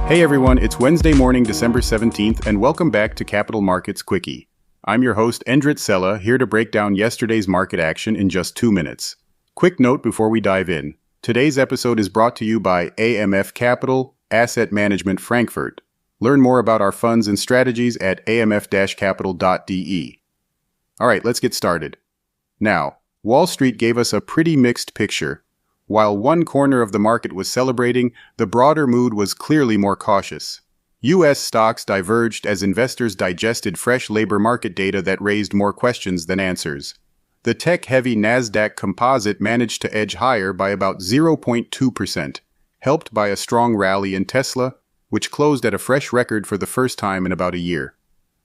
Hey everyone, it's Wednesday morning, December 17th, and welcome back to Capital Markets Quickie. I'm your host, Endrit Sella, here to break down yesterday's market action in just 2 minutes. Quick note before we dive in. Today's episode is brought to you by AMF Capital, Asset Management Frankfurt. Learn more about our funds and strategies at amf-capital.de. Alright, let's get started. Now, Wall Street gave us a pretty mixed picture. While one corner of the market was celebrating, the broader mood was clearly more cautious. U.S. stocks diverged as investors digested fresh labor market data that raised more questions than answers. The tech-heavy Nasdaq Composite managed to edge higher by about 0.2%, helped by a strong rally in Tesla, which closed at a fresh record for the first time in about a year.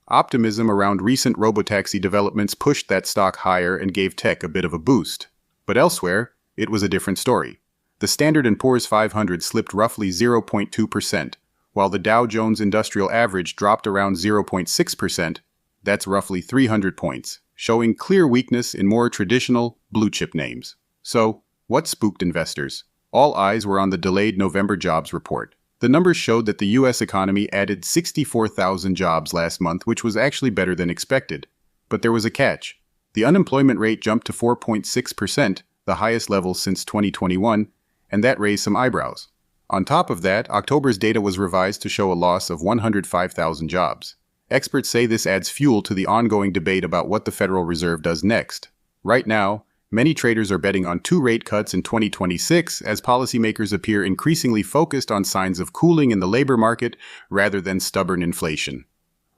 Optimism around recent robotaxi developments pushed that stock higher and gave tech a bit of a boost. But elsewhere, it was a different story. The Standard & Poor's 500 slipped roughly 0.2%, while the Dow Jones Industrial Average dropped around 0.6%, that's roughly 300 points, showing clear weakness in more traditional, blue-chip names. So, what spooked investors? All eyes were on the delayed November jobs report. The numbers showed that the U.S. economy added 64,000 jobs last month, which was actually better than expected. But there was a catch. The unemployment rate jumped to 4.6%, the highest level since 2021, and that raised some eyebrows. On top of that, October's data was revised to show a loss of 105,000 jobs. Experts say this adds fuel to the ongoing debate about what the Federal Reserve does next. Right now, many traders are betting on 2 rate cuts in 2026 as policymakers appear increasingly focused on signs of cooling in the labor market rather than stubborn inflation.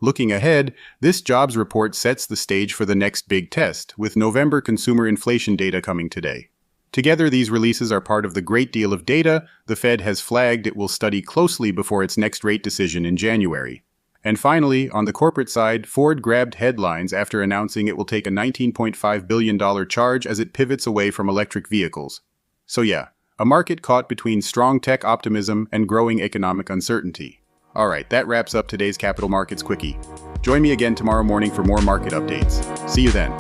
Looking ahead, this jobs report sets the stage for the next big test, with November consumer inflation data coming today. Together, these releases are part of the great deal of data the Fed has flagged it will study closely before its next rate decision in January. And finally, on the corporate side, Ford grabbed headlines after announcing it will take a $19.5 billion charge as it pivots away from electric vehicles. So yeah, a market caught between strong tech optimism and growing economic uncertainty. Alright, that wraps up today's Capital Markets Quickie. Join me again tomorrow morning for more market updates. See you then.